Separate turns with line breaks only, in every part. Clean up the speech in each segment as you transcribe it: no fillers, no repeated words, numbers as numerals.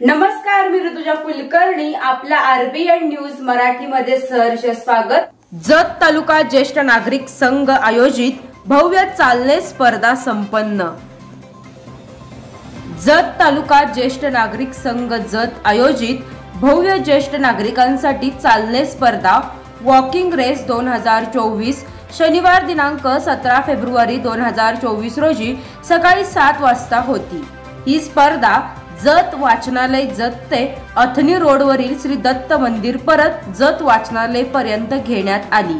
नमस्कार, मी ऋतुजा कुलकर्णी. आपल्या RBN news मराठीमध्ये सहर्ष स्वागत. जत तालुका ज्येष्ठ नागरिक संघ आयोजित भव्य चालणे स्पर्धा संपन्न. जत तालुका ज्येष्ठ नागरिक संघ जत आयोजित भव्य ज्येष्ठ नागरिकांसाठी चालणे स्पर्धा वॉकिंग रेस 2024 शनिवार दिनांक 17 फेब्रुवारी 2024 रोजी सकाळी 7 वाजता होती. ही स्पर्धा जत वाचनालय जत ते अथनी रोडवरील श्री दत्त मंदिर परत जत वाचनालय पर्यंत घेण्यात आली.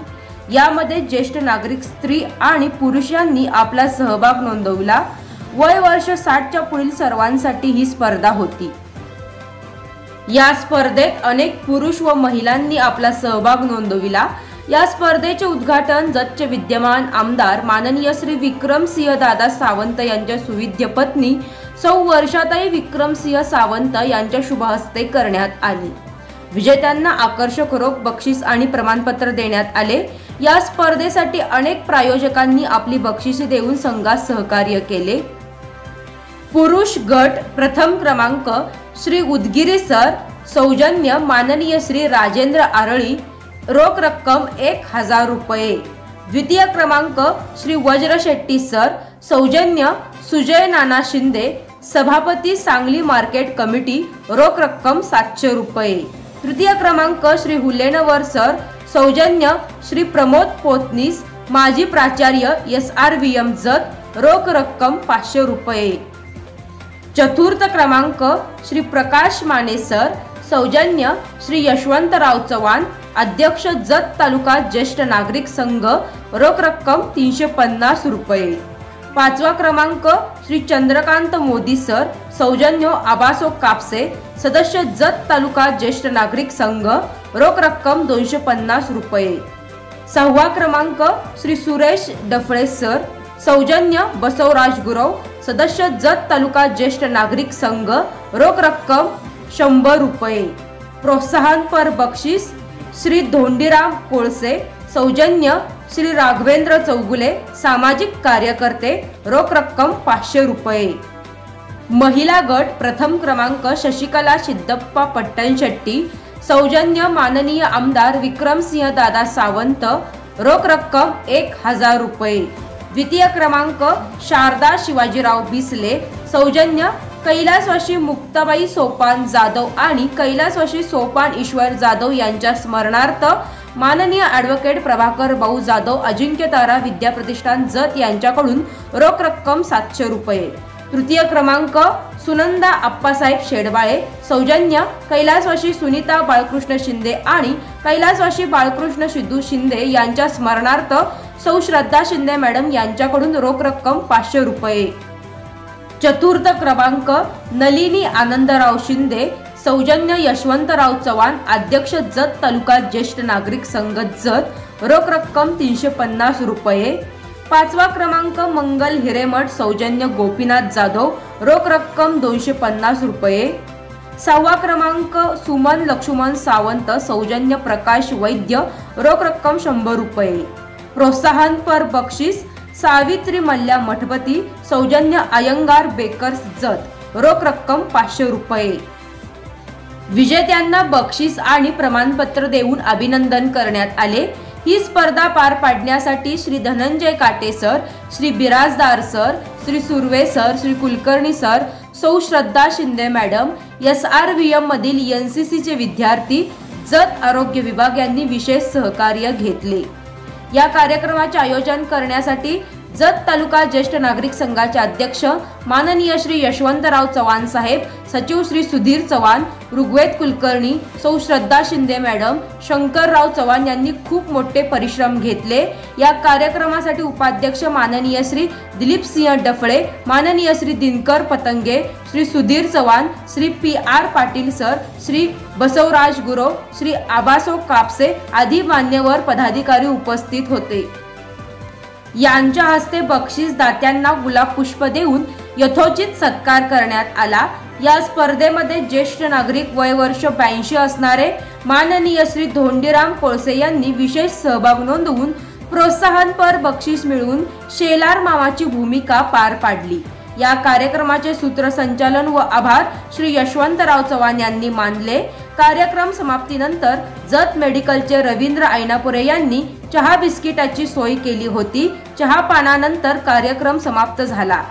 यामध्ये ज्येष्ठ नागरिक स्त्री आणि पुरुषांनी आपला सहभाग नोंदवला. वय वर्ष 60च्या पुढील सर्वांसाठी ही स्पर्धा होती. या स्पर्धेत अनेक पुरुष व महिलांनी आपला सहभाग नोंदविला. या स्पर्धेचे उद्घाटन जतचे विद्यमान आमदार माननीय श्री विक्रमसिंह दादा सावंत यांच्या सुविद्य पत्नी सौ वर्षाताई विक्रमसिंह सावंत यांच्या शुभ हस्ते करण्यात आले. विजेत्यांना आकर्षक रोख बक्षीस आणि प्रमाणपत्र देण्यात आले. या स्पर्धेसाठी अनेक प्रायोजकांनी आपली बक्षिसे देऊन संघास सहकार्य केले. पुरुष गट प्रथम क्रमांक श्री उदगिरी सर, सौजन्य माननीय श्री राजेंद्र आरळी, रोख रक्कम 1000 रुपये. द्वितीय क्रमांक श्री वज्र शेट्टी सर, सौजन्य सुजय नाना शिंदे, सभापती सांगली मार्केट कमिटी, रोख रक्कम 700 रुपये. तृतीय क्रमांक श्री हुलेनवर सर, सौजन्य श्री प्रमोद पोतनीस, माजी प्राचार्य SRVM जत, रोख रक्कम 500 रुपये. चतुर्थ क्रमांक श्री प्रकाश माने सर, सौजन्य श्री यशवंतराव चव्हाण, अध्यक्ष जत तालुका ज्येष्ठ नागरिक संघ, रोख रक्कम 350 रुपये. पाचवा क्रमांक श्री चंद्रकांत मोदी सर, सौजन्य आबासो कापसे, सदस्य जत तालुका ज्येष्ठ नागरिक संघ, रोख रक्कम 250 रुपये. सहावा क्रमांक श्री सुरेश डफळे सर, सौजन्य बसवराज गुरव, सदस्य जत तालुका ज्येष्ठ नागरिक संघ, रोख रक्कम 100 रुपये. प्रोत्साहनपर बक्षीस श्री धोंडीराम कोळसे, सौजन्य श्री राघवेंद्र चौगुले, सामाजिक कार्यकर्ते, रोख रक्कम 500 रुपये. महिला गट प्रथम क्रमांक शशिकला सिद्धप्पा पट्टणशेट्टी, सौजन्य माननीय आमदार विक्रमसिंह दादा सावंत, रोख रक्कम 1000 रुपये. द्वितीय क्रमांक शारदा शिवाजीराव बिसले, सौजन्य कैलासवासी मुक्ताबाई सोपान जाधव आणि कैलासवासी सोपान ईश्वर जाधव यांच्या स्मरणार्थ माननीय ॲडव्होकेट प्रभाकर भाऊ जाधव अजिंक्यतारा विद्या प्रतिष्ठान जत यांच्याकडून रोख रक्कम 700 रुपये. तृतीय क्रमांक सुनंदा आप्पासाहेब शेडबाळे, सौजन्य कैलासवासी सुनीता बाळकृष्ण शिंदे आणि कैलासवासी बाळकृष्ण सिद्धू शिंदे यांच्या स्मरणार्थ सौ श्रद्धा शिंदे मॅडम यांच्याकडून रोख रक्कम 500 रुपये. चतुर्थ क्रमांक नलिनी आनंदराव शिंदे, सौजन्य यशवंतराव चव्हाण, अध्यक्ष जत तालुका ज्येष्ठ नागरिक संघ जत, रोख रक्कम 350 रुपये. पाचवा क्रमांक मंगल हिरेमठ, सौजन्य गोपीनाथ जाधव, रोख रक्कम 250 रुपये. सहावा क्रमांक सुमन लक्ष्मण सावंत, सौजन्य प्रकाश वैद्य, रोख रक्कम 100 रुपये. प्रोत्साहनपर बक्षीस सावित्री मल्ल्या मठपती, सौजन्य अयंगार बेकर्स जत, रोख रक्कम 500 रुपये. विजेत्यांना बक्षीस आणि प्रमाणपत्र देऊन अभिनंदन करण्यात आले. ही स्पर्धा पार पाडण्यासाठी श्री धनंजय काटे sir, Shri Birajdar sir, Shri Surve sir, Shri Kulkarni sir, सौ श्रद्धा शिंदे मॅडम, SRVM मधील NCC चे विद्यार्थी, जत आरोग्य विभाग यांनी विशेष सहकार्य घेतले. या कार्यक्रमाचे आयोजन करण्यासाठी जत तालुका ज्येष्ठ नागरिक संघाचे अध्यक्ष माननीय श्री यशवंतराव चव्हाण साहेब, सचिव श्री सुधीर चव्हाण, ऋग्वेद कुलकर्णी, सौ श्रद्धा शिंदे मॅडम, शंकरराव चव्हाण यांनी खूप मोठे परिश्रम घेतले. या कार्यक्रमासाठी उपाध्यक्ष माननीय श्री दिलीप सिंह डफळे, माननीय श्री दिनकर पतंगे, श्री सुधीर चव्हाण, श्री PR पाटील सर, श्री बसवराज गुरव, श्री आबासो कापसे आदी मान्यवर पदाधिकारी उपस्थित होते. यांच्या हस्ते बक्षीस दात्यांना गुलाब पुष्प देऊन यथोचित सत्कार करण्यात आला. या स्पर्धेमध्ये ज्येष्ठ नागरिक वय वर्ष 82 असणारे माननीय श्री धोंडीराम कोळसे यांनी विशेष सहभाग नोंदवून प्रोत्साहनपर बक्षीस मिळवून शेलार मामाची भूमिका पार पाडली. या कार्यक्रमाचे सूत्रसंचालन व आभार श्री यशवंतराव चव्हाण यांनी मानले। कार्यक्रम समाप्तीनंतर जत मेडिकलचे रवींद्र ऐनापुरे यांनी चहा बिस्किटाची सोय केली होती। चहा पानानंतर कार्यक्रम समाप्त झाला।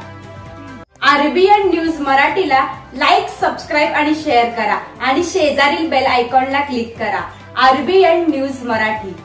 आरबीएन न्यूज मराठीला लाईक, सबस्क्राईब आणि शेअर करा आणि शेजारील बेल आयकॉनला क्लिक करा। RBN news Marathi.